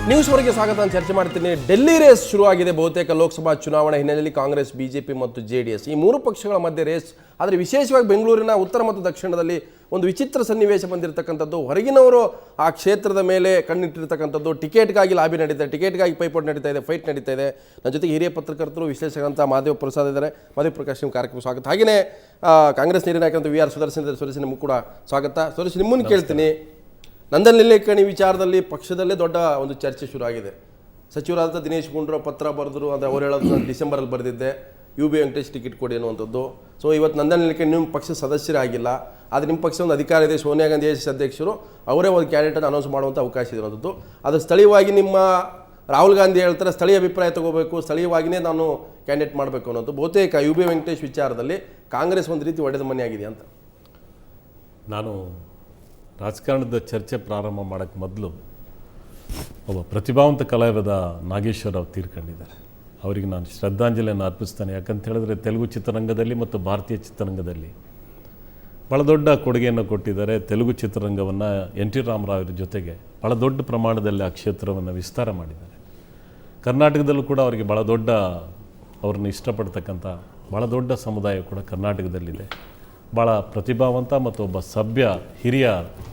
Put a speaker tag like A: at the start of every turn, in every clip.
A: News ವರೆಗೆ ಸ್ವಾಗತ ಅಂತ ಚರ್ಚೆ ಮಾಡ್ತೀನಿ. ಡೆಲ್ಲಿ ರೇಸ್ ಶುರುವಾಗಿದೆ. ಬಹುತೇಕ ಲೋಕಸಭಾ ಚುನಾವಣೆ ಹಿನ್ನೆಲೆಯಲ್ಲಿ ಕಾಂಗ್ರೆಸ್, ಬಿಜೆಪಿ ಮತ್ತು ಜೆಡಿಎಸ್ ಈ ಮೂರು ಪಕ್ಷಗಳ ಮಧ್ಯೆ ರೇಸ್. ಆದರೆ ವಿಶೇಷವಾಗಿ ಬೆಂಗಳೂರಿನ ಉತ್ತರ ಮತ್ತು ದಕ್ಷಿಣದಲ್ಲಿ ಒಂದು ವಿಚಿತ್ರ ಸನ್ನಿವೇಶ ಬಂದಿರತಕ್ಕಂಥದ್ದು. ಹೊರಗಿನವರು ಆ ಕ್ಷೇತ್ರದ ಮೇಲೆ ಕಣ್ಣಿಟ್ಟಿರ್ತಕ್ಕಂಥದ್ದು. ಟಿಕೆಟ್ಗಾಗಿ ಲಾಬಿ ನಡೀತಾ ಇದೆ, ಟಿಕೆಟ್ಗಾಗಿ ಪೈಪೋಟಿ ನಡೀತಾ ಇದೆ, ಫೈಟ್ ನಡೀತಾ ಇದೆ. ನನ್ನ ಜೊತೆಗೆ ಹಿರಿಯ ಪತ್ರಕರ್ತರು, ವಿಶ್ಲೇಷಕರಂತ ಮಾದೇವ್ ಪ್ರಸಾದ್ ಇದ್ದಾರೆ. ಮಾದೇವ್ ಪ್ರಕಾಶ್, ನಿಮ್ಮ ಕಾರ್ಯಕ್ರಮ ಸ್ವಾಗತ. ಹಾಗೆಯೇ ಕಾಂಗ್ರೆಸ್ ಹಿರಿಯ ನಾಯಕರಂತ ವಿ ಆರ್ ಸುದರ್ಶನ್ ಇದ್ದಾರೆ. ಸುರೇಶ್, ನಿಮಗೂ ಕೂಡ ಸ್ವಾಗತ. ಸುರೇಶ್, ನಿಮ್ಮನ್ನು ಕೇಳ್ತೀನಿ. ನಂದನ್ ನಿಲೇಕಣಿ ವಿಚಾರದಲ್ಲಿ ಪಕ್ಷದಲ್ಲೇ ದೊಡ್ಡ ಒಂದು ಚರ್ಚೆ ಶುರು ಆಗಿದೆ. ಸಚಿವರಾದ ದಿನೇಶ್ ಗುಂಡೂರಾವ್ ಪತ್ರ ಬರೆದ್ರು. ಅಂದರೆ ಅವ್ರು ಹೇಳೋದು ನಾನು ಡಿಸೆಂಬರಲ್ಲಿ ಬರೆದಿದ್ದೆ, ಯು ಬಿ ವೆಂಕಟೇಶ್ ಟಿಕೆಟ್ ಕೊಡಿ ಅನ್ನುವಂಥದ್ದು. ಸೊ ಇವತ್ತು ನಂದನ್ ನಿಲೇಕಣಿ ನಿಮ್ಮ ಪಕ್ಷದ ಸದಸ್ಯರೇ ಆಗಿಲ್ಲ, ಆದರೆ ನಿಮ್ಮ ಪಕ್ಷ ಒಂದು ಅಧಿಕಾರ ಇದೆ. ಸೋನಿಯಾ ಗಾಂಧಿ ಅಧ್ಯಕ್ಷರು ಅವರೇ ಒಂದು ಕ್ಯಾಂಡಿಡೇಟನ್ನು ಅನೌನ್ಸ್ ಮಾಡುವಂಥ ಅವಕಾಶ ಇರುವಂಥದ್ದು. ಅದು ಸ್ಥಳೀಯವಾಗಿ ನಿಮ್ಮ ರಾಹುಲ್ ಗಾಂಧಿ ಹೇಳ್ತಾರೆ, ಸ್ಥಳೀಯ ಅಭಿಪ್ರಾಯ ತಗೋಬೇಕು, ಸ್ಥಳೀಯವಾಗಿಯೇ ನಾನು ಕ್ಯಾಂಡಿಡೇಟ್ ಮಾಡಬೇಕು ಅನ್ನೋದು. ಬಹುತೇಕ ಯು ಬಿ ವೆಂಕಟೇಶ್ ವಿಚಾರದಲ್ಲಿ ಕಾಂಗ್ರೆಸ್ ಒಂದು ರೀತಿ ಒಡೆದ ಮನೆ ಆಗಿದೆ ಅಂತ.
B: ನಾನು ರಾಜಕಾರಣದ ಚರ್ಚೆ ಪ್ರಾರಂಭ ಮಾಡೋಕ್ಕೆ ಮೊದಲು ಒಬ್ಬ ಪ್ರತಿಭಾವಂತ ಕಲಾವಿದ ನಾಗೇಶ್ವರ ಅವರು ತೀರ್ಕೊಂಡಿದ್ದಾರೆ. ಅವರಿಗೆ ನಾನು ಶ್ರದ್ಧಾಂಜಲಿಯನ್ನು ಅರ್ಪಿಸ್ತೇನೆ. ಯಾಕಂತ ಹೇಳಿದ್ರೆ ತೆಲುಗು ಚಿತ್ರರಂಗದಲ್ಲಿ ಮತ್ತು ಭಾರತೀಯ ಚಿತ್ರರಂಗದಲ್ಲಿ ಭಾಳ ದೊಡ್ಡ ಕೊಡುಗೆಯನ್ನು ಕೊಟ್ಟಿದ್ದಾರೆ. ತೆಲುಗು ಚಿತ್ರರಂಗವನ್ನು ಎನ್ ಟಿ ರಾಮರಾವ್ ಜೊತೆಗೆ ಭಾಳ ದೊಡ್ಡ ಪ್ರಮಾಣದಲ್ಲಿ ಆ ಕ್ಷೇತ್ರವನ್ನು ವಿಸ್ತಾರ ಮಾಡಿದ್ದಾರೆ. ಕರ್ನಾಟಕದಲ್ಲೂ ಕೂಡ ಅವರಿಗೆ ಭಾಳ ದೊಡ್ಡ, ಅವ್ರನ್ನ ಇಷ್ಟಪಡ್ತಕ್ಕಂಥ ಭಾಳ ದೊಡ್ಡ ಸಮುದಾಯ ಕೂಡ ಕರ್ನಾಟಕದಲ್ಲಿದೆ. ಭಾಳ ಪ್ರತಿಭಾವಂತ ಮತ್ತು ಒಬ್ಬ ಸಭ್ಯ ಹಿರಿಯ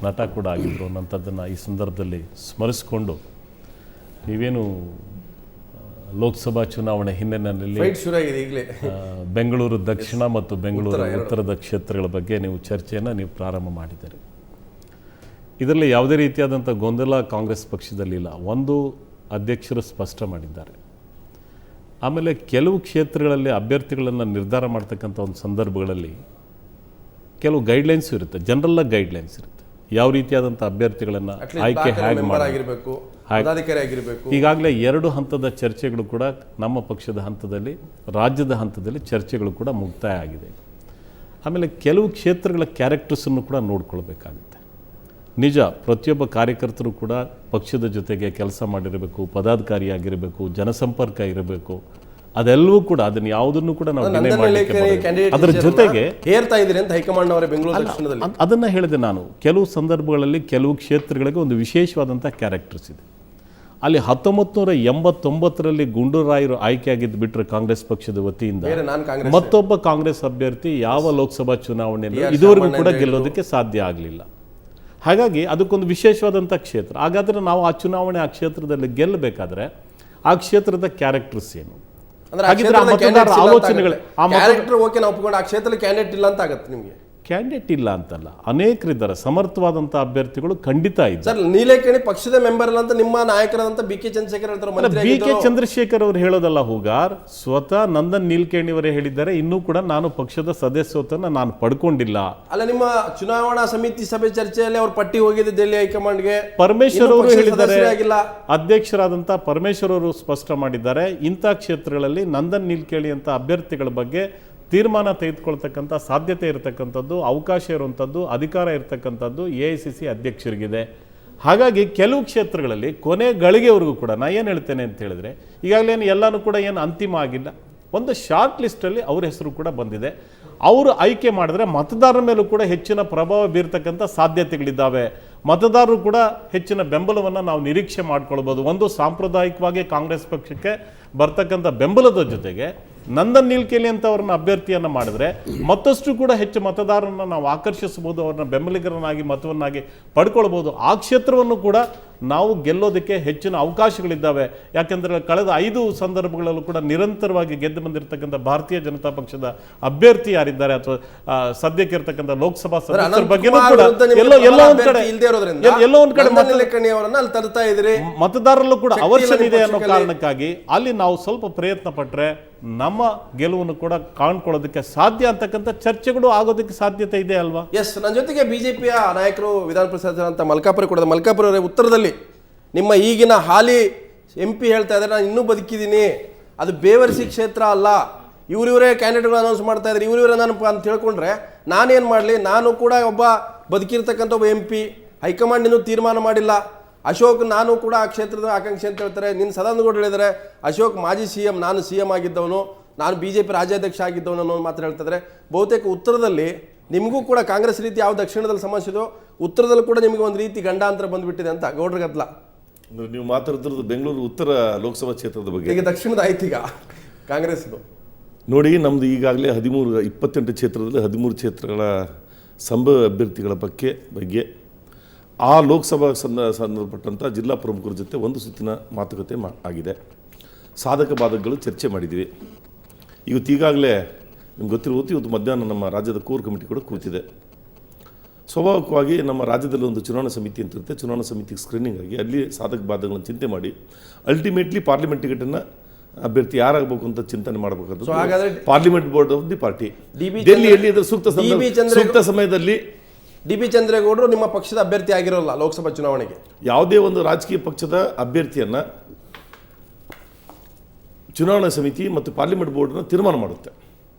B: ನಟ ಕೂಡ ಆಗಿದ್ದರು ಅನ್ನೋಂಥದ್ದನ್ನು ಈ ಸಂದರ್ಭದಲ್ಲಿ ಸ್ಮರಿಸಿಕೊಂಡು, ನೀವೇನು ಲೋಕಸಭಾ ಚುನಾವಣೆ ಹಿನ್ನೆಲೆಯಲ್ಲಿ ಬೆಂಗಳೂರು ದಕ್ಷಿಣ ಮತ್ತು ಬೆಂಗಳೂರು ಉತ್ತರದ ಕ್ಷೇತ್ರಗಳ ಬಗ್ಗೆ ನೀವು ಚರ್ಚೆಯನ್ನು ನೀವು ಪ್ರಾರಂಭ ಮಾಡಿದ್ದೀರಿ. ಇದರಲ್ಲಿ ಯಾವುದೇ ರೀತಿಯಾದಂಥ ಗೊಂದಲ ಕಾಂಗ್ರೆಸ್ ಪಕ್ಷದಲ್ಲಿ ಇಲ್ಲ. ಒಂದು, ಅಧ್ಯಕ್ಷರು ಸ್ಪಷ್ಟ ಮಾಡಿದ್ದಾರೆ. ಆಮೇಲೆ ಕೆಲವು ಕ್ಷೇತ್ರಗಳಲ್ಲಿ ಅಭ್ಯರ್ಥಿಗಳನ್ನು ನಿರ್ಧಾರ ಮಾಡ್ತಕ್ಕಂಥ ಒಂದು ಸಂದರ್ಭಗಳಲ್ಲಿ ಕೆಲವು ಗೈಡ್ಲೈನ್ಸ್ ಇರುತ್ತೆ, ಜನರಲ್ ಗೈಡ್ಲೈನ್ಸ್ ಇರುತ್ತೆ. ಯಾವ ರೀತಿಯಾದಂಥ ಅಭ್ಯರ್ಥಿಗಳನ್ನು ಆಯ್ಕೆ ಹೇಗೆ ಮಾಡಬೇಕು. ಈಗಾಗಲೇ 2 ಹಂತದ ಚರ್ಚೆಗಳು ಕೂಡ ನಮ್ಮ ಪಕ್ಷದ ಹಂತದಲ್ಲಿ, ರಾಜ್ಯದ ಹಂತದಲ್ಲಿ ಚರ್ಚೆಗಳು ಕೂಡ ಮುಕ್ತಾಯ ಆಗಿದೆ. ಆಮೇಲೆ ಕೆಲವು ಕ್ಷೇತ್ರಗಳ ಕ್ಯಾರೆಕ್ಟರ್ಸನ್ನು ಕೂಡ ನೋಡ್ಕೊಳ್ಬೇಕಾಗುತ್ತೆ. ನಿಜ, ಪ್ರತಿಯೊಬ್ಬ ಕಾರ್ಯಕರ್ತರು ಕೂಡ ಪಕ್ಷದ ಜೊತೆಗೆ ಕೆಲಸ ಮಾಡಿರಬೇಕು, ಪದಾಧಿಕಾರಿಯಾಗಿರಬೇಕು, ಜನಸಂಪರ್ಕ ಇರಬೇಕು. ಅದೆಲ್ಲವೂ ಕೂಡ ಅದನ್ನು ಯಾವುದನ್ನು ಕೂಡ ನಾವು ಅದರ ಜೊತೆಗೆ
A: ಹೇರ್ತಾ ಇದ್ದೀರಿ ಅಂತ ಹೈಕಮಾಂಡ್ ಅವರೇ ಬೆಂಗಳೂರು ದಕ್ಷಿಣದಲ್ಲಿ
B: ಅದನ್ನು ಹೇಳಿದೆ ನಾನು. ಕೆಲವು ಸಂದರ್ಭಗಳಲ್ಲಿ ಕೆಲವು ಕ್ಷೇತ್ರಗಳಿಗೆ ಒಂದು ವಿಶೇಷವಾದಂಥ ಕ್ಯಾರೆಕ್ಟರ್ಸ್ ಇದೆ. ಅಲ್ಲಿ 1989ರಲ್ಲಿ ಗುಂಡೂರಾಯರು ಆಯ್ಕೆಯಾಗಿದ್ದು ಬಿಟ್ಟರೆ ಕಾಂಗ್ರೆಸ್ ಪಕ್ಷದ ವತಿಯಿಂದ ಮತ್ತೊಬ್ಬ ಕಾಂಗ್ರೆಸ್ ಅಭ್ಯರ್ಥಿ ಯಾವ ಲೋಕಸಭಾ ಚುನಾವಣೆಯಲ್ಲಿ ಇದುವರೆಗೂ ಕೂಡ ಗೆಲ್ಲೋದಕ್ಕೆ ಸಾಧ್ಯ ಆಗಲಿಲ್ಲ. ಹಾಗಾಗಿ ಅದಕ್ಕೊಂದು ವಿಶೇಷವಾದಂಥ ಕ್ಷೇತ್ರ. ಹಾಗಾದರೆ ನಾವು ಆ ಚುನಾವಣೆ ಆ ಕ್ಷೇತ್ರದಲ್ಲಿ ಗೆಲ್ಲಬೇಕಾದ್ರೆ ಆ ಕ್ಷೇತ್ರದ ಕ್ಯಾರೆಕ್ಟರ್ಸ್ ಏನು,
A: ಆಲೋಚನೆಗಳು, ಆ ಕ್ಷೇತ್ರದಲ್ಲಿ ಕ್ಯಾಂಡಿಡೇಟ್ ಇಲ್ಲ ಅಂತ ಆಗುತ್ತೆ. ನಿಮಗೆ
B: ಕ್ಯಾಂಡಿಡೇಟ್ ಇಲ್ಲ ಅಂತಲ್ಲ, ಅನೇಕರಿದ್ದಾರೆ, ಸಮರ್ಥವಾದಂಥ ಅಭ್ಯರ್ಥಿಗಳು ಖಂಡಿತ ಇದ್ದಾರೆ.
A: ನೀಲೇಕಣಿ ಪಕ್ಷದ ಮೆಂಬರ್ ಅಲ್ಲ ಅಂತ ನಿಮ್ಮ ನಾಯಕರಾದಂಥ ಬಿ ಕೆ ಚಂದ್ರಶೇಖರ್ ಹೇಳ್ತಾರೆ.
B: ಬಿ ಕೆ ಚಂದ್ರಶೇಖರ್ ಅವರು ಹೇಳೋದಲ್ಲ ಹೂಗಾರ್, ಸ್ವತಃ ನಂದನ್ ನೀಲ್ಕೇಣಿ ಅವರೇ ಹೇಳಿದ್ದಾರೆ, ಇನ್ನೂ ಕೂಡ ನಾನು ಪಕ್ಷದ ಸದಸ್ಯತ್ವವನ್ನು ನಾನು ಪಡ್ಕೊಂಡಿಲ್ಲ.
A: ಅಲ್ಲ, ನಿಮ್ಮ ಚುನಾವಣಾ ಸಮಿತಿ ಸಭೆ ಚರ್ಚೆಯಲ್ಲಿ ಅವ್ರ ಪಟ್ಟಿ ಹೋಗಿದೆ ಡೆಲ್ಲಿ ಹೈಕಮಾಂಡ್ಗೆ.
B: ಪರಮೇಶ್ವರ್ ಅವರು ಹೇಳಿದ್ದಾರೆ, ಅಧ್ಯಕ್ಷರಾದಂಥ ಪರಮೇಶ್ವರ್ ಅವರು ಸ್ಪಷ್ಟ ಮಾಡಿದ್ದಾರೆ, ಇಂಥ ಕ್ಷೇತ್ರಗಳಲ್ಲಿ ನಂದನ್ ನೀಲ್ಕೇಣಿ ಅಂತ ಅಭ್ಯರ್ಥಿಗಳ ಬಗ್ಗೆ ತೀರ್ಮಾನ ತೆಗೆದುಕೊಳ್ತಕ್ಕಂಥ ಸಾಧ್ಯತೆ ಇರತಕ್ಕಂಥದ್ದು, ಅವಕಾಶ ಇರುವಂಥದ್ದು, ಅಧಿಕಾರ ಇರತಕ್ಕಂಥದ್ದು AICC ಅಧ್ಯಕ್ಷರಿಗಿದೆ. ಹಾಗಾಗಿ ಕೆಲವು ಕ್ಷೇತ್ರಗಳಲ್ಲಿ ಕೊನೆ ಗಳಿಗೆವರೆಗೂ ಕೂಡ ನಾ ಏನು ಹೇಳ್ತೇನೆ ಅಂತ ಹೇಳಿದ್ರೆ, ಈಗಾಗಲೇ ಎಲ್ಲನೂ ಕೂಡ ಏನು ಅಂತಿಮ ಆಗಿಲ್ಲ. ಒಂದು ಶಾರ್ಟ್ ಲಿಸ್ಟಲ್ಲಿ ಅವ್ರ ಹೆಸರು ಕೂಡ ಬಂದಿದೆ. ಅವರು ಆಯ್ಕೆ ಮಾಡಿದ್ರೆ ಮತದಾರರ ಮೇಲೂ ಕೂಡ ಹೆಚ್ಚಿನ ಪ್ರಭಾವ ಬೀರ್ತಕ್ಕಂಥ ಸಾಧ್ಯತೆಗಳಿದ್ದಾವೆ. ಮತದಾರರು ಕೂಡ ಹೆಚ್ಚಿನ ಬೆಂಬಲವನ್ನು ನಾವು ನಿರೀಕ್ಷೆ ಮಾಡ್ಕೊಳ್ಬೋದು. ಒಂದು, ಸಾಂಪ್ರದಾಯಿಕವಾಗಿ ಕಾಂಗ್ರೆಸ್ ಪಕ್ಷಕ್ಕೆ ಬರ್ತಕ್ಕಂಥ ಬೆಂಬಲದ ಜೊತೆಗೆ ನಂದನ್ ನೀಲ್ಕೇಣಿ ಅಂತ ಅವ್ರನ್ನ ಅಭ್ಯರ್ಥಿಯನ್ನು ಮಾಡಿದ್ರೆ ಮತ್ತಷ್ಟು ಕೂಡ ಹೆಚ್ಚು ಮತದಾರರನ್ನು ನಾವು ಆಕರ್ಷಿಸಬಹುದು, ಅವ್ರನ್ನ ಬೆಂಬಲಿಗರನ್ನಾಗಿ ಮತವನ್ನಾಗಿ ಪಡ್ಕೊಳ್ಬೋದು. ಆ ಕ್ಷೇತ್ರವನ್ನು ಕೂಡ ನಾವು ಗೆಲ್ಲೋದಕ್ಕೆ ಹೆಚ್ಚಿನ ಅವಕಾಶಗಳಿದ್ದಾವೆ. ಯಾಕೆಂದರೆ ಕಳೆದ 5 ಸಂದರ್ಭಗಳಲ್ಲೂ ಕೂಡ ನಿರಂತರವಾಗಿ ಗೆದ್ದು ಬಂದಿರತಕ್ಕಂಥ ಭಾರತೀಯ ಜನತಾ ಪಕ್ಷದ ಅಭ್ಯರ್ಥಿ ಯಾರಿದ್ದಾರೆ ಅಥವಾ ಸದ್ಯಕ್ಕೆ ಇರತಕ್ಕಂಥ ಲೋಕಸಭಾ ಸದಸ್ಯರ ಬಗ್ಗೆ ಎಲ್ಲೋ ಒಂದ್ ಕಡೆ ಮತದಾರರಲ್ಲೂ ಕೂಡ ಅವಶ್ಯಕ ಇದೆ ಅನ್ನೋ ಕಾರಣಕ್ಕಾಗಿ ಅಲ್ಲಿ ನಾವು ಸ್ವಲ್ಪ ಪ್ರಯತ್ನ ಪಟ್ಟರೆ ನಮ್ಮ ಗೆಲುವನ್ನು ಕೂಡ ಕಾಣ್ಕೊಳ್ಳೋದಕ್ಕೆ ಸಾಧ್ಯ ಅಂತಕ್ಕಂಥ ಚರ್ಚೆಗಳು ಆಗೋದಕ್ಕೆ ಸಾಧ್ಯತೆ ಇದೆ ಅಲ್ವಾ?
A: ಎಸ್, ನನ್ನ ಜೊತೆಗೆ ಬಿಜೆಪಿಯ ನಾಯಕರು, ವಿಧಾನ ಪರಿಷತ್ ಅಂತ ಮಲ್ಕಾಪುರ ಕೂಡ. ಮಲ್ಕಾಪುರ ಉತ್ತರದಲ್ಲಿ ನಿಮ್ಮ ಈಗಿನ ಹಾಲಿ MP ಹೇಳ್ತಾ ಇದ್ದಾರೆ, ನಾನು ಇನ್ನೂ ಬದುಕಿದ್ದೀನಿ, ಅದು ಬೇವರ್ಸಿ ಕ್ಷೇತ್ರ ಅಲ್ಲ, ಇವರೇ ಕ್ಯಾಂಡಿಡೇಟ್ಗಳು ಅನೌನ್ಸ್ ಮಾಡ್ತಾ ಇದ್ದಾರೆ, ಇವರೇ ನಾನು ಅಂತ ಹೇಳ್ಕೊಂಡ್ರೆ ನಾನೇನು ಮಾಡಲಿ? ನಾನು ಕೂಡ ಒಬ್ಬ ಬದುಕಿರ್ತಕ್ಕಂಥ ಒಬ್ಬ MP, ಹೈಕಮಾಂಡ್ ಇನ್ನೂ ತೀರ್ಮಾನ ಮಾಡಿಲ್ಲ. ಅಶೋಕ್, ನಾನು ಕೂಡ ಆ ಕ್ಷೇತ್ರದ ಆಕಾಂಕ್ಷೆ ಅಂತ ಹೇಳ್ತಾರೆ. ನಿನ್ನ ಸದಾನಂದ ಗೌಡ ಹೇಳಿದರೆ ಅಶೋಕ್ ಮಾಜಿ CM, ನಾನು CM ಆಗಿದ್ದವನು, ನಾನು BJP ರಾಜ್ಯಾಧ್ಯಕ್ಷ ಆಗಿದ್ದವನು ಅನ್ನೋ ಮಾತ್ರ ಹೇಳ್ತಿದ್ರೆ. ಬಹುತೇಕ ಉತ್ತರದಲ್ಲಿ ನಿಮಗೂ ಕೂಡ ಕಾಂಗ್ರೆಸ್ ರೀತಿ ಯಾವ ದಕ್ಷಿಣದಲ್ಲಿ ಸಮಸ್ಯೆ ಇದೋ, ಉತ್ತರದಲ್ಲೂ ಕೂಡ ನಿಮಗೆ ಒಂದು ರೀತಿ ಗಂಡಾಂತರ ಬಂದುಬಿಟ್ಟಿದೆ ಅಂತ ಗೌಡ್ರ ಗದ್ದಲ.
C: ಅಂದ್ರೆ ನೀವು ಮಾತಾಡ್ತಿರೋದು ಬೆಂಗಳೂರು ಉತ್ತರ ಲೋಕಸಭಾ ಕ್ಷೇತ್ರದ ಬಗ್ಗೆ.
A: ಈಗ ದಕ್ಷಿಣದ ಆಯ್ತು ಈಗ ಕಾಂಗ್ರೆಸ್
C: ನೋಡಿ, ನಮ್ಮದು ಈಗಾಗಲೇ 28 ಕ್ಷೇತ್ರದಲ್ಲಿ 13 ಕ್ಷೇತ್ರಗಳ ಸಂಭವ ಅಭ್ಯರ್ಥಿಗಳ ಬಗ್ಗೆ ಆ ಲೋಕಸಭಾ ಸಂಬಂಧಪಟ್ಟಂಥ ಜಿಲ್ಲಾ ಪ್ರಮುಖರ ಜೊತೆ ಒಂದು ಸುತ್ತಿನ ಮಾತುಕತೆ ಆಗಿದೆ. ಸಾಧಕ ಬಾಧಕಗಳು ಚರ್ಚೆ ಮಾಡಿದ್ದೀವಿ. ಈಗಾಗಲೇ ನಿಮ್ಗೆ ಗೊತ್ತಿರುವುದು, ಇವತ್ತು ಮಧ್ಯಾಹ್ನ ನಮ್ಮ ರಾಜ್ಯದ ಕೋರ್ ಕಮಿಟಿ ಕೂಡ ಕೂತಿದೆ. ಸ್ವಾಭಾವಿಕವಾಗಿ ನಮ್ಮ ರಾಜ್ಯದಲ್ಲಿ ಒಂದು ಚುನಾವಣಾ ಸಮಿತಿ ಅಂತ ಇರುತ್ತೆ. ಚುನಾವಣಾ ಸಮಿತಿಗೆ ಸ್ಕ್ರೀನಿಂಗ್ ಆಗಿ ಅಲ್ಲಿ ಸಾಧಕ ಬಾಧಕಗಳನ್ನು ಚಿಂತೆ ಮಾಡಿ ಅಲ್ಟಿಮೇಟ್ಲಿ ಪಾರ್ಲಿಮೆಂಟ್ ಟಿಕೆಟನ್ನು ಅಭ್ಯರ್ಥಿ ಯಾರಾಗಬೇಕು ಅಂತ ಚಿಂತನೆ ಮಾಡಬೇಕಾದ್ರೆ parliament board of the party ಡೆಲ್ಲಿಯಲ್ಲಿ ಇದರ ಸೂಕ್ತ ಸಮಯದಲ್ಲಿ
A: DB ಚಂದ್ರೇಗೌಡರು ನಿಮ್ಮ ಪಕ್ಷದ ಅಭ್ಯರ್ಥಿ ಆಗಿರೋಲ್ಲ ಲೋಕಸಭಾ ಚುನಾವಣೆಗೆ.
C: ಯಾವುದೇ ಒಂದು ರಾಜಕೀಯ ಪಕ್ಷದ ಅಭ್ಯರ್ಥಿಯನ್ನ ಚುನಾವಣಾ ಸಮಿತಿ ಮತ್ತು ಪಾರ್ಲಿಮೆಂಟ್ ಬೋರ್ಡ್ನ ತೀರ್ಮಾನ ಮಾಡುತ್ತೆ.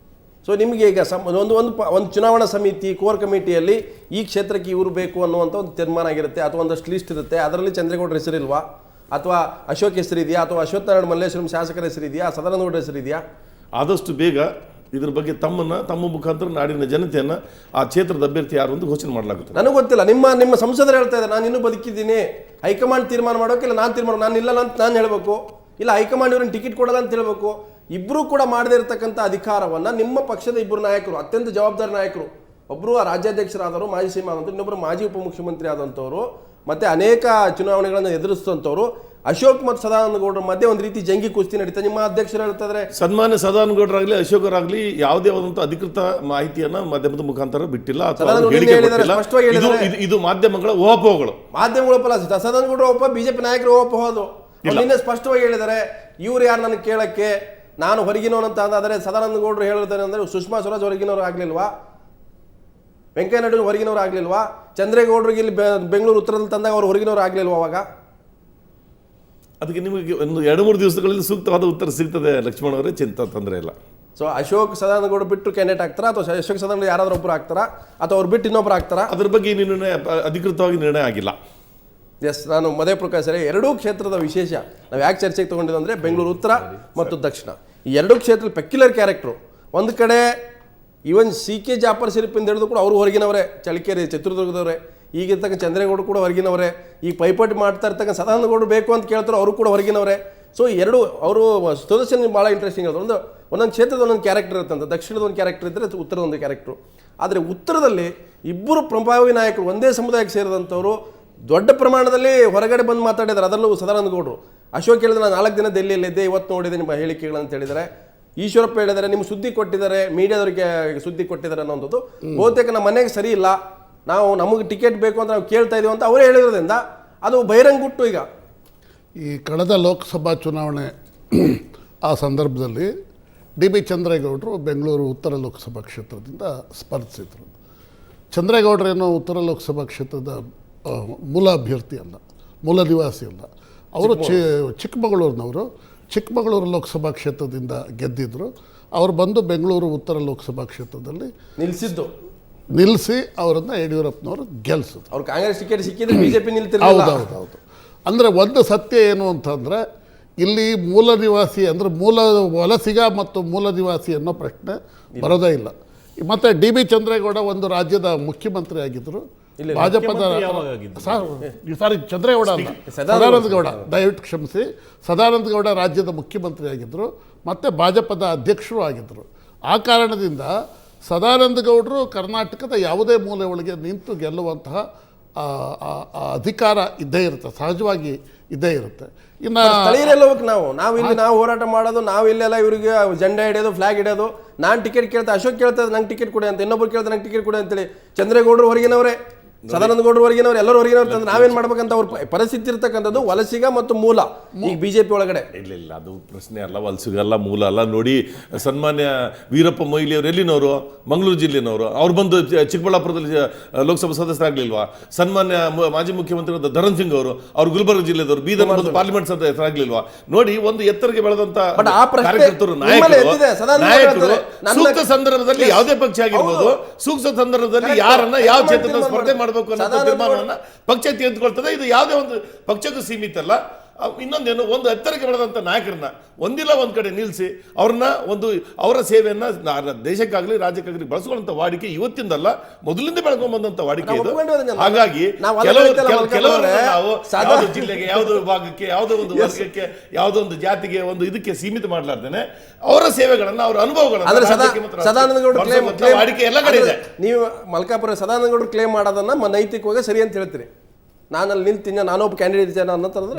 A: ಸೊ ನಿಮಗೆ ಈಗ ಒಂದು ಚುನಾವಣಾ ಸಮಿತಿ ಕೋರ್ ಕಮಿಟಿಯಲ್ಲಿ ಈ ಕ್ಷೇತ್ರಕ್ಕೆ ಇವರು ಬೇಕು ಅನ್ನುವಂಥ ಒಂದು ತೀರ್ಮಾನ ಆಗಿರುತ್ತೆ, ಅಥವಾ ಒಂದಷ್ಟು ಲಿಸ್ಟ್ ಇರುತ್ತೆ. ಅದರಲ್ಲಿ ಚಂದ್ರೇಗೌಡರ ಹೆಸರಿಲ್ವಾ, ಅಥವಾ ಅಶೋಕ್ ಹೆಸರಿದೆಯಾ, ಅಥವಾ ಅಶ್ವತ್ಥನಾರಾಯಣ ಮಲ್ಲೇಶ್ವರಂ ಶಾಸಕರ ಹೆಸರಿದೆಯಾ, ಸದಾನಂದ ಗೌಡರ ಹೆಸರಿದೆಯಾ?
C: ಆದಷ್ಟು ಬೇಗ ಇದ್ರ ಬಗ್ಗೆ ತಮ್ಮ ಮುಖಾಂತರ ನಾಡಿನ ಜನತೆಯನ್ನು ಆ ಕ್ಷೇತ್ರದ ಅಭ್ಯರ್ಥಿ ಯಾರು ಅಂತ ಘೋಷಣೆ ಮಾಡಲಾಗುತ್ತೆ.
A: ನನಗೆ ಗೊತ್ತಿಲ್ಲ, ನಿಮ್ಮ ಸಂಸದರು ಹೇಳ್ತಾ ಇದ್ದಾರೆ ನಾನು ಇನ್ನೂ ಬದುಕಿದ್ದೀನಿ, ಹೈಕಮಾಂಡ್ ತೀರ್ಮಾನ ಮಾಡೋಕ್ಕಿಲ್ಲ, ನಾನು ತೀರ್ಮಾನ ನಾನು ಇಲ್ಲ ಅಂತ ನಾನು ಹೇಳಬೇಕು, ಇಲ್ಲ ಹೈಕಮಾಂಡ್ ಇವ್ರನ್ನ ಟಿಕೆಟ್ ಕೊಡಲ್ಲ ಅಂತ ಹೇಳಬೇಕು. ಇಬ್ಬರು ಕೂಡ ಮಾಡದೇ ಇರತಕ್ಕಂಥ ಅಧಿಕಾರವನ್ನು ನಿಮ್ಮ ಪಕ್ಷದ ಇಬ್ಬರು ನಾಯಕರು, ಅತ್ಯಂತ ಜವಾಬ್ದಾರಿ ನಾಯಕರು, ಒಬ್ಬರು ರಾಜ್ಯಾಧ್ಯಕ್ಷರಾದವರು ಮಾಜಿ ಸಿಎಂ ಆದಂಥವ್ರು, ಇನ್ನೊಬ್ಬರು ಮಾಜಿ ಉಪಮುಖ್ಯಮಂತ್ರಿ ಆದಂಥವ್ರು, ಮತ್ತೆ ಅನೇಕ ಚುನಾವಣೆಗಳನ್ನು ಎದುರಿಸಿದಂಥವ್ರು, ಅಶೋಕ್ ಮತ್ತು ಸದಾನಂದ ಗೌಡರ ಮಧ್ಯೆ ಒಂದು ರೀತಿ ಜಂಗಿ ಕುಸ್ತಿ ನಡೀತಾ. ನಿಮ್ಮ ಅಧ್ಯಕ್ಷರು ಹೇಳ್ತಾರೆ
C: ಸನ್ಮಾನ್ಯ ಸದಾನಂದ ಗೌಡರಾಗಲಿ ಅಶೋಕರಾಗಲಿ ಯಾವುದೇ ಆದಂಥ ಅಧಿಕೃತ ಮಾಹಿತಿಯನ್ನ ಮಾಧ್ಯಮದ ಮುಖಾಂತರ ಬಿಟ್ಟಿಲ್ಲ. ಇದು ಮಾಧ್ಯಮಗಳ ಊಹಾಪೋಹಗಳು.
A: ಮಾಧ್ಯಮಗಳ ಸದಾನಂದ ಗೌಡರ ಒಬ್ಬ ಬಿಜೆಪಿ ನಾಯಕರು ಊಹಾಪೋಹದು. ನಿನ್ನೆ ಸ್ಪಷ್ಟವಾಗಿ ಹೇಳಿದ್ದಾರೆ, ಇವ್ರು ಯಾರು ನನಗೆ ಕೇಳಕ್ಕೆ, ನಾನು ಹೊರಗಿನವನು ಅಂತ ಅಂದಾದರೆ ಸದಾನಂದ ಗೌಡರು ಹೇಳಿದ್ದಾರೆ ಅಂದರೆ ಸುಷ್ಮಾ ಸ್ವರಾಜ್ ಹೊರಗಿನವರು ಆಗ್ಲಿಲ್ವಾ, ವೆಂಕಯ್ಯ ನಾಯ್ಡು ಹೊರಗಿನವರು ಆಗ್ಲಿಲ್ವಾ, ಚಂದ್ರೇಗೌಡರಿಗೆ ಇಲ್ಲಿ ಬೆಂಗಳೂರು ಉತ್ತರದಲ್ಲಿ ತಂದಾಗ ಅವ್ರು ಹೊರಗಿನವರು ಆಗ್ಲಿಲ್ವಾ? ಅವಾಗ
C: ಅದಕ್ಕೆ ನಿಮಗೆ ಒಂದು 2-3 ದಿವಸಗಳಲ್ಲಿ ಸೂಕ್ತವಾದ ಉತ್ತರ ಸಿಗ್ತದೆ ಲಕ್ಷ್ಮಣ್ ಅವರೇ, ಚಿಂತೆ ತೊಂದರೆ ಇಲ್ಲ.
A: ಸೊ ಅಶೋಕ್ ಸದಾನಂದ ಗೌಡ ಬಿಟ್ಟು ಕ್ಯಾಂಡಿಡೇಟ್ ಆಗ್ತಾರಾ, ಅಥವಾ ಅಶೋಕ್ ಸದಾನಂದ ಯಾರಾದ್ರೂ ಒಬ್ಬರು ಆಗ್ತಾರಾ, ಅಥವಾ ಅವ್ರು ಬಿಟ್ಟು ಇನ್ನೊಬ್ರು ಆಗ್ತಾರಾ?
C: ಅದ್ರ ಬಗ್ಗೆ ನಿರ್ಣಯ ಅಧಿಕೃತವಾಗಿ ನಿರ್ಣಯ ಆಗಿಲ್ಲ.
A: ಎಸ್, ನಾನು ಮದೇ ಪ್ರಕಾಶ್ ಸರಿ, ಎರಡೂ ಕ್ಷೇತ್ರದ ವಿಶೇಷ ನಾವು ಯಾಕೆ ಚರ್ಚೆಗೆ ತೊಗೊಂಡಿದ್ದು ಅಂದರೆ ಬೆಂಗಳೂರು ಉತ್ತರ ಮತ್ತು ದಕ್ಷಿಣ ಈ ಎರಡೂ ಕ್ಷೇತ್ರದಲ್ಲಿ ಪೆಕ್ಯುಲರ್ ಕ್ಯಾರೆಕ್ಟ್ರು. ಒಂದು ಕಡೆ ಈವನ್ CK ಜಾಫರ್ ಶರೀಫಿಂದ ಹಿಡಿದು ಕೂಡ ಅವರು ಹೊರಗಿನವರೇ, ಚಳಿಕೆರೆ ಚಿತ್ರದುರ್ಗದವರೇ, ಈಗಿರ್ತಕ್ಕ ಚಂದ್ರೇಗೌಡರು ಕೂಡ ಹೊರಗಿನವರೇ, ಈಗ ಪೈಪೋಟಿ ಮಾಡ್ತಾ ಇರ್ತಕ್ಕ ಸದಾನಂದ ಗೌಡರು ಬೇಕು ಅಂತ ಕೇಳ್ತಾರೆ, ಅವರು ಕೂಡ ಹೊರಗಿನವರೇ. ಸೊ ಎರಡು ಅವರು ಸುದರ್ಶನ್ ಭಾಳ ಇಂಟ್ರೆಸ್ಟಿಂಗ್ ಇರೋದು, ಒಂದೊಂದು ಕ್ಷೇತ್ರದ ಒಂದೊಂದು ಕ್ಯಾರೆಕ್ಟರ್ ಇರುತ್ತಂತ. ದಕ್ಷಿಣದ ಒಂದು ಕ್ಯಾರೆಕ್ಟರ್ ಇದ್ದರೆ ಉತ್ತರದ ಒಂದು ಕ್ಯಾರೆಕ್ಟ್ರು. ಆದರೆ ಉತ್ತರದಲ್ಲಿ ಇಬ್ಬರು ಪ್ರಭಾವಿ ನಾಯಕರು ಒಂದೇ ಸಮುದಾಯಕ್ಕೆ ಸೇರಿದಂಥವ್ರು ದೊಡ್ಡ ಪ್ರಮಾಣದಲ್ಲಿ ಹೊರಗಡೆ ಬಂದು ಮಾತಾಡಿದ್ದಾರೆ. ಅದರಲ್ಲೂ ಸದಾನಂದ ಗೌಡರು. ಅಶೋಕ್ ಹೇಳಿದ್ರೆ ನಾನು 4 ದಿನ ಡೆಲ್ಲಿಯಲ್ಲಿದ್ದೆ, ಇವತ್ತು ನೋಡಿದೆ ನಿಮ್ಮ ಹೇಳಿಕೆಗಳಂತ ಹೇಳಿದ್ದಾರೆ. ಈಶ್ವರಪ್ಪ ಹೇಳಿದ್ದಾರೆ ನಿಮ್ಮ ಸುದ್ದಿ ಕೊಟ್ಟಿದ್ದಾರೆ, ಮೀಡಿಯಾದವರಿಗೆ ಸುದ್ದಿ ಕೊಟ್ಟಿದ್ದಾರೆ ಅನ್ನೋಂಥದ್ದು. ಬಹುತೇಕ ನಮ್ಮ ಮನೆಗೆ ಸರಿ ಇಲ್ಲ, ನಾವು ನಮಗೆ ಟಿಕೆಟ್ ಬೇಕು ಅಂತ ನಾವು ಕೇಳ್ತಾ ಇದೀವಿ ಅಂತ ಅವರೇ ಹೇಳಿರೋದ್ರಿಂದ ಅದು ಬಹಿರಂಗುಟ್ಟು. ಈಗ
D: ಈ ಕಳೆದ ಲೋಕಸಭಾ ಚುನಾವಣೆ ಆ ಸಂದರ್ಭದಲ್ಲಿ DB ಚಂದ್ರೇಗೌಡರು ಬೆಂಗಳೂರು ಉತ್ತರ ಲೋಕಸಭಾ ಕ್ಷೇತ್ರದಿಂದ ಸ್ಪರ್ಧಿಸಿದರು. ಚಂದ್ರೇಗೌಡರೇನೋ ಉತ್ತರ ಲೋಕಸಭಾ ಕ್ಷೇತ್ರದ ಮೂಲ ಅಭ್ಯರ್ಥಿ ಅಲ್ಲ, ಮೂಲ ನಿವಾಸಿ ಅಲ್ಲ. ಅವರು ಚಿಕ್ಕಮಗಳೂರಿನವರು. ಚಿಕ್ಕಮಗಳೂರು ಲೋಕಸಭಾ ಕ್ಷೇತ್ರದಿಂದ ಗೆದ್ದಿದ್ರು. ಅವರು ಬಂದು ಬೆಂಗಳೂರು ಉತ್ತರ ಲೋಕಸಭಾ ಕ್ಷೇತ್ರದಲ್ಲಿ ನಿಲ್ಲಿಸಿ ಅವರನ್ನು ಯಡಿಯೂರಪ್ಪನವರು ಗೆಲ್ಲಿಸಿದ್ರು.
A: ಅವ್ರು ಕಾಂಗ್ರೆಸ್ ಟಿಕೆಟ್ ಸಿಕ್ಕಿದ್ರೆ ಬಿಜೆಪಿ ನಿಲ್ತಿರಲಿಲ್ಲ.
D: ಹೌದು. ಅಂದರೆ ಒಂದು ಸತ್ಯ ಏನು ಅಂತಂದರೆ, ಇಲ್ಲಿ ಮೂಲ ನಿವಾಸಿ ಅಂದರೆ ವಲಸಿಗ ಮತ್ತು ಮೂಲ ನಿವಾಸಿ ಅನ್ನೋ ಪ್ರಶ್ನೆ ಬರೋದೇ ಇಲ್ಲ. ಮತ್ತು DB ಚಂದ್ರೇಗೌಡ ಒಂದು ರಾಜ್ಯದ ಮುಖ್ಯಮಂತ್ರಿ ಆಗಿದ್ದರು. ಭಾಜಪದ ಸಾರಿ ಚಂದ್ರೇಗೌಡ ಅಲ್ಲ, ಸದಾನಂದ ಗೌಡ, ದಯವಿಟ್ಟು ಕ್ಷಮಿಸಿ. ಸದಾನಂದ ಗೌಡ ರಾಜ್ಯದ ಮುಖ್ಯಮಂತ್ರಿ ಆಗಿದ್ದರು ಮತ್ತು ಭಾಜಪದ ಅಧ್ಯಕ್ಷರು ಆಗಿದ್ದರು. ಆ ಕಾರಣದಿಂದ ಸದಾನಂದ ಗೌಡರು ಕರ್ನಾಟಕದ ಯಾವುದೇ ಮೂಲೆ ಒಳಗೆ ನಿಂತು ಗೆಲ್ಲುವಂತಹ ಅಧಿಕಾರ ಇದ್ದೇ ಇರುತ್ತೆ, ಸಹಜವಾಗಿ ಇದ್ದೇ ಇರುತ್ತೆ. ಇನ್ನು
A: ಸ್ಥಳೀಯರೆಲ್ಲ ಹೋಗಿ ನಾವು ಹೋರಾಟ ಮಾಡೋದು, ನಾವು ಇಲ್ಲೆಲ್ಲ ಇವರಿಗೆ ಜೆಂಡಾ ಹಿಡಿಯೋದು, ಫ್ಲಾಗ್ ಹಿಡಿಯೋದು. ನಾನು ಟಿಕೆಟ್ ಕೇಳ್ತಾ, ಅಶೋಕ್ ಕೇಳ್ತಾ ನಂಗೆ ಟಿಕೆಟ್ ಕೊಡಿ ಅಂತ, ಇನ್ನೊಬ್ರು ಕೇಳ್ತಾ ನಂಗೆ ಟಿಕೆಟ್ ಕೊಡಿ ಅಂತೇಳಿ. ಚಂದ್ರೇಗೌಡರು ಹೊರಗಿನವರೇ, ಸದಾನಂದ ಗೌಡರು ಹೊರಗಿನವರು, ಎಲ್ಲರೂ ಹೊರಗಿನವ್ರು. ನಾವೇನು ಮಾಡ್ಬೇಕಂತ ಅವ್ರ ಪರಿಸ್ಥಿತಿ ಇರ್ತಕ್ಕಂಥದ್ದು ವಲಸಿಗ ಮತ್ತು ಮೂಲ ಈಗ ಬಿಜೆಪಿ ಒಳಗಡೆ.
C: ಇಲ್ಲ, ಅದು ಪ್ರಶ್ನೆ ಅಲ್ಲ, ವಲಸಿಗಲ್ಲ, ಮೂಲ ಅಲ್ಲ. ನೋಡಿ, ಸನ್ಮಾನ್ಯ ವೀರಪ್ಪ ಮೊಯ್ಲಿ ಅವರು ಎಲ್ಲಿನವರು? ಮಂಗಳೂರು ಜಿಲ್ಲೆನವರು. ಅವ್ರು ಬಂದು ಚಿಕ್ಕಬಳ್ಳಾಪುರದಲ್ಲಿ ಲೋಕಸಭಾ ಸದಸ್ಯರಾಗಲಿಲ್ವಾ? ಸನ್ಮಾನ್ಯ ಮಾಜಿ ಮುಖ್ಯಮಂತ್ರಿ ಧರಣ್ ಸಿಂಗ್ ಅವರು ಗುಲ್ಬರ್ಗ ಜಿಲ್ಲೆದವರು, ಬೀದರ್ ಬಂದು ಪಾರ್ಲಿಮೆಂಟ್ ಸದಸ್ಯರಾಗಲಿಲ್ವಾ? ನೋಡಿ, ಒಂದು ಎತ್ತರಕ್ಕೆ ಬೆಳೆದಂತ ಕಾರ್ಯಕರ್ತರು, ನಾಯಕರು ಸೂಕ್ತ ಸಂದರ್ಭದಲ್ಲಿ ಯಾವುದೇ ಪಕ್ಷ ಆಗಿರ್ಬೋದು, ಸೂಕ್ತ ಸಂದರ್ಭದಲ್ಲಿ ಯಾರನ್ನ ಯಾವ ಕ್ಷೇತ್ರದ ಸ್ಪರ್ಧೆ ಮಾಡಬೇಕು ಅನ್ನೋ ತೀರ್ಮಾನವನ್ನ ಪಕ್ಷ ತೆಗೆದುಕೊಳ್ತದೆ. ಇದು ಯಾವುದೇ ಒಂದು ಪಕ್ಷಕ್ಕೂ ಸೀಮಿತ ಅಲ್ಲ. ಇನ್ನೊಂದೇನು, ಒಂದು ಎತ್ತರಕ್ಕೆ ಬೆಳೆದಂಥ ನಾಯಕರನ್ನ ಒಂದಿಲ್ಲ ಒಂದು ಕಡೆ ನಿಲ್ಲಿಸಿ ಅವ್ರನ್ನ ಅವರ ಸೇವೆಯನ್ನು ದೇಶಕ್ಕಾಗಲಿ ರಾಜ್ಯಕ್ಕಾಗಲಿ ಬಳಸ್ಕೊಳ್ಳುವಂಥ ವಾಡಿಕೆ ಇವತ್ತಿಂದಲ್ಲ, ಮೊದಲಿಂದ ಬೆಳ್ಕೊಂಡ್ ಬಂದಂಥ ವಾಡಿಕೆ ಇದು. ಹಾಗಾಗಿ ಕೆಲವರು ನಾವು ಯಾವುದೋ ಜಿಲ್ಲೆಗೆ, ಯಾವುದೋ ವಿಭಾಗಕ್ಕೆ, ಯಾವುದೋ ಒಂದು ವರ್ಗಕ್ಕೆ, ಯಾವುದೋ ಒಂದು ಜಾತಿಗೆ, ಒಂದು ಇದಕ್ಕೆ ಸೀಮಿತ ಮಾಡಲಾರ್ದೇನೆ ಅವರ ಸೇವೆಗಳನ್ನ, ಅವರ ಅನುಭವಗಳನ್ನ ವಾಡಿಕೆ ಎಲ್ಲ ಕಡೆ ಇದೆ.
A: ನೀವು ಮಲ್ಕಾಪುರ ಸದಾನಂದಗೌಡರು ಕ್ಲೇಮ್ ಮಾಡೋದನ್ನ ನೈತಿಕವಾಗಿ ಸರಿ ಅಂತ ಹೇಳ್ತೀರಿ. ನಾನು ಅಲ್ಲಿ ನಿಂತಿನ, ನಾನೊಬ್ಬ ಕ್ಯಾಂಡಿಡೇಟ್ ಇದ್ದೇನೆ ಅನ್ನೋಂಥದ್ದು.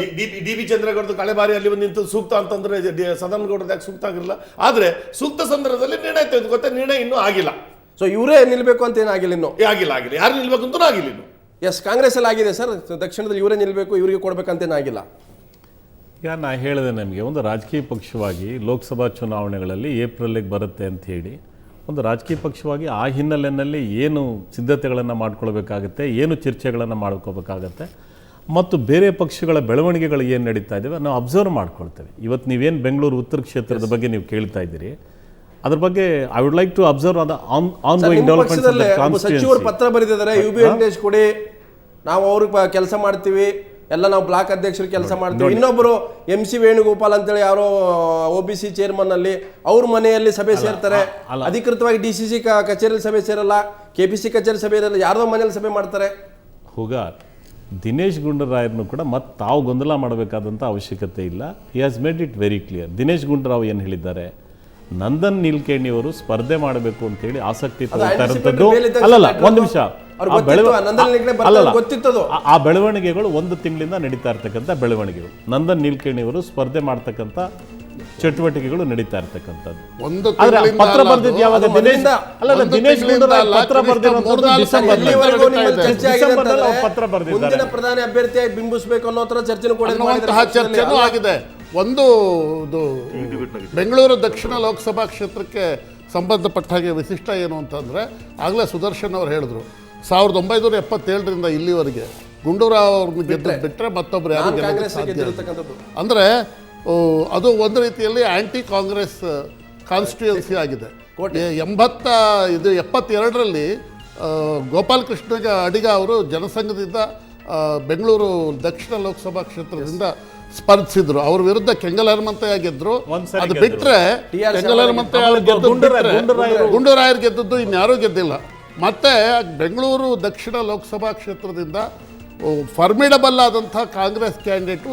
C: ಡಿ ಬಿ ಚಂದ್ರೇಗೌಡರು ಕಳೆ ಬಾರಿ ಅಲ್ಲಿ ಬಂದು ನಿಂತು ಸೂಕ್ತ ಅಂತಂದ್ರೆ ಸದಾನಂದಗೌಡರು ಯಾಕೆ ಸೂಕ್ತ ಆಗಿರಲಿಲ್ಲ? ಆದ್ರೆ ಸೂಕ್ತ ಸಂದರ್ಭದಲ್ಲಿ ನಿರ್ಣಯ ತೆಗೆದುಕೊತ್ತೆ, ನಿರ್ಣಯ ಇನ್ನೂ ಆಗಿಲ್ಲ.
A: ಸೊ ಇವರೇ ನಿಲ್ಬೇಕು ಅಂತ ಏನಾಗಿಲ್ಲ, ಇನ್ನೂ
C: ಆಗಿಲ್ಲ. ಯಾರು ನಿಲ್ಬೇಕು ಅಂತೂ ಆಗಿಲ್ಲ ಇನ್ನು.
A: ಎಸ್, ಕಾಂಗ್ರೆಸ್ ಅಲ್ಲಿ ಆಗಿದೆ ಸರ್, ದಕ್ಷಿಣದಲ್ಲಿ ಇವರೇ ನಿಲ್ಬೇಕು, ಇವರಿಗೆ ಕೊಡ್ಬೇಕಂತೇನಾಗಿಲ್ಲ.
B: ಈಗ ನಾ ಹೇಳಿದೆ, ನಮಗೆ ಒಂದು ರಾಜಕೀಯ ಪಕ್ಷವಾಗಿ ಲೋಕಸಭಾ ಚುನಾವಣೆಗಳಲ್ಲಿ ಏಪ್ರಿಲಿಗೆ ಬರುತ್ತೆ ಅಂತ ಹೇಳಿ ಒಂದು ರಾಜಕೀಯ ಪಕ್ಷವಾಗಿ ಆ ಹಿನ್ನೆಲೆಯಲ್ಲಿ ಏನು ಸಿದ್ಧತೆಗಳನ್ನು ಮಾಡ್ಕೊಳ್ಬೇಕಾಗತ್ತೆ, ಏನು ಚರ್ಚೆಗಳನ್ನು ಮಾಡ್ಕೋಬೇಕಾಗತ್ತೆ, ಮತ್ತು ಬೇರೆ ಪಕ್ಷಗಳ ಬೆಳವಣಿಗೆಗಳು ಏನು ನಡೀತಾ ಇದ್ದಾವೆ ನಾವು ಅಬ್ಸರ್ವ್ ಮಾಡ್ಕೊಳ್ತೇವೆ. ಇವತ್ತು ನೀವೇನು ಬೆಂಗಳೂರು ಉತ್ತರ ಕ್ಷೇತ್ರದ ಬಗ್ಗೆ ನೀವು ಕೇಳ್ತಾ ಇದ್ದೀರಿ, ಅದ್ರ ಬಗ್ಗೆ I would like to observe ongoing development.
A: ಸಚಿವರು ಪತ್ರ ಬರೆದಿದ್ದಾರೆ, UB ವೆಂಕಟೇಶ್ ಕೊಡಿ, ನಾವು ಅವ್ರಿಗೆ ಕೆಲಸ ಮಾಡ್ತೀವಿ, ಎಲ್ಲ ನಾವು ಬ್ಲಾಕ್ ಅಧ್ಯಕ್ಷರು ಕೆಲಸ ಮಾಡ್ತೀವಿ. ಇನ್ನೊಬ್ಬರು MC ವೇಣುಗೋಪಾಲ್ ಅಂತೇಳಿ ಯಾರೋ OBC ಚೇರ್ಮನ್ ಅಲ್ಲಿ ಅವ್ರ ಮನೆಯಲ್ಲಿ ಸಭೆ ಸೇರ್ತಾರೆ, ಅಧಿಕೃತವಾಗಿ DCC ಕಚೇರಿಯಲ್ಲಿ ಸಭೆ ಸೇರಲ್ಲ, KPC ಕಚೇರಿ ಸಭೆ ಇರಲ್ಲ, ಯಾರ್ದೋ ಮನೆಯಲ್ಲಿ ಸಭೆ ಮಾಡ್ತಾರೆ.
B: ಹುಗಾರ್ ದಿನೇಶ್ ಗುಂಡೂರಾವ್ರನ್ನು ಕೂಡ ಮತ್ತೆ ತಾವು ಗೊಂದಲ ಮಾಡಬೇಕಾದಂಥ ಅವಶ್ಯಕತೆ ಇಲ್ಲ. He has made it very clear. Dinesh Gundu Rao ಏನು ಹೇಳಿದ್ದಾರೆ, ನಂದನ್ ನೀಲ್ಕೇಣಿಯವರು ಸ್ಪರ್ಧೆ ಮಾಡಬೇಕು ಅಂತ ಹೇಳಿ ಆಸಕ್ತಿ ತೋರ್ತಾ ಇರುವಂಥದ್ದು ಅಲ್ಲಲ್ಲ, ಒಂದು ನಿಮಿಷ, ಆ ಬೆಳವಣಿಗೆಗಳು 1 ತಿಂಗಳಿಂದ ನಡೀತಾ ಇರ್ತಕ್ಕಂಥ ಬೆಳವಣಿಗೆಗಳು. ನಂದನ್ ನೀಲ್ಕೇಣಿಯವರು ಸ್ಪರ್ಧೆ ಮಾಡ್ತಕ್ಕಂಥ ಚಟುವಟಿಕೆಗಳು ನಡೀತಾ ಇರ್ತಕ್ಕಂಥದ್ದು. ಪತ್ರ ಬರ್ದಿದ್ದು ಯಾವಾಗ? ದಿನೇಶ್ ಗುಂಡೂರಾವ್ ಪತ್ರ ಬರ್ದಿರುವಂಥದ್ದು ಡಿಸೆಂಬರ್ ಪತ್ರ ಬರ್ದಿದ್ದಾರೆ.
A: ಪ್ರಧಾನಿ ಅಭ್ಯರ್ಥಿಯಾಗಿ ಬಿಂಬಿಸಬೇಕು ಅನ್ನೋ ತರ
D: ಚರ್ಚೆನೂ ಆಗಿದೆ. ಒಂದು ಬೆಂಗಳೂರು ದಕ್ಷಿಣ ಲೋಕಸಭಾ ಕ್ಷೇತ್ರಕ್ಕೆ ಸಂಬಂಧಪಟ್ಟ ಹಾಗೆ ವಿಶಿಷ್ಟ ಏನು ಅಂತಂದರೆ, ಆಗಲೇ ಸುದರ್ಶನ್ ಅವರು ಹೇಳಿದ್ರು, 1977ರಿಂದ ಇಲ್ಲಿವರೆಗೆ ಗುಂಡೂರಾವ್ ಅವ್ರನ್ನ ಗೆದ್ದು ಬಿಟ್ಟರೆ ಮತ್ತೊಬ್ಬರು ಯಾರು ಗೆಲ್ಲಕ್ಕೆ ಸಾಧ್ಯ ಇಲ್ಲ. ಅಂದರೆ ಅದು ಒಂದು ರೀತಿಯಲ್ಲಿ ಆ್ಯಂಟಿ ಕಾಂಗ್ರೆಸ್ ಕಾನ್ಸ್ಟಿಟ್ಯೂಯನ್ಸಿ ಆಗಿದೆ. 72ರಲ್ಲಿ ಗೋಪಾಲಕೃಷ್ಣ ಅಡಿಗ ಅವರು ಜನಸಂಘದಿಂದ ಬೆಂಗಳೂರು ದಕ್ಷಿಣ ಲೋಕಸಭಾ ಕ್ಷೇತ್ರದಿಂದ ಸ್ಪರ್ಧಿಸಿದ್ರು. ಅವ್ರ ವಿರುದ್ಧ ಕೆಂಗಲ್ ಹನುಮಂತಯ್ಯ ಗೆದ್ರು. ಅದು ಬಿಟ್ಟರೆ ಕೆಂಗಲ್ ಹನುಮಂತಯ್ಯ ಗುಂಡೂರಾಯರು ಗೆದ್ದದ್ದು ಇನ್ಯಾರೂ ಗೆದ್ದಿಲ್ಲ. ಮತ್ತೆ ಬೆಂಗಳೂರು ದಕ್ಷಿಣ ಲೋಕಸಭಾ ಕ್ಷೇತ್ರದಿಂದ ಫಾರ್ಮಿಡಬಲ್ ಆದಂತಹ ಕಾಂಗ್ರೆಸ್ ಕ್ಯಾಂಡಿಡೇಟ್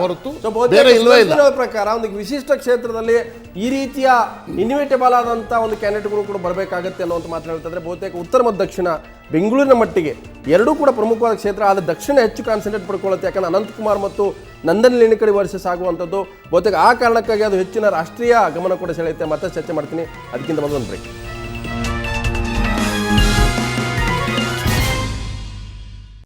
D: ಹೊರತು ಬೇರೆ ಇಲ್ವೇ ಇಲ್ಲ.
A: ಪ್ರಕಾರ ಒಂದು ವಿಶಿಷ್ಟ ಕ್ಷೇತ್ರದಲ್ಲಿ ಈ ರೀತಿಯ ಇನ್ವಿಟೇಬಲ್ ಆದಂತಹ ಒಂದು ಕ್ಯಾಂಡಿಡೇಟ್ಗಳು ಕೂಡ ಬರಬೇಕಾಗತ್ತೆ ಅನ್ನುವಂತ ಮಾತು ಹೇಳ್ತಿದ್ರೆ, ಬಹುತೇಕ ಉತ್ತರ ಮತ್ತು ದಕ್ಷಿಣ ಬೆಂಗಳೂರಿನ ಮಟ್ಟಿಗೆ ಎರಡೂ ಕೂಡ ಪ್ರಮುಖವಾದ ಕ್ಷೇತ್ರ, ಆದರೆ ದಕ್ಷಿಣ ಹೆಚ್ಚು ಕಾನ್ಸಂಟ್ರೇಟ್ ಪಡ್ಕೊಳ್ಳುತ್ತೆ. ಯಾಕಂದ್ರೆ ಅನಂತಕುಮಾರ್ ಮತ್ತು ನಂದನ್ ನೀಲಕೇಣಿ ವರ್ಸಸ್ ಆಗುವಂಥದ್ದು ಬಹುತೇಕ ಆ ಕಾರಣಕ್ಕಾಗಿ ಅದು ಹೆಚ್ಚಿನ ರಾಷ್ಟ್ರೀಯ ಗಮನ ಕೂಡ ಸೆಳೆಯುತ್ತೆ. ಮತ್ತೆ ಚರ್ಚೆ ಮಾಡ್ತೀನಿ, ಅದಕ್ಕಿಂತ ಮೊದಲು ಬ್ರೇಕ್.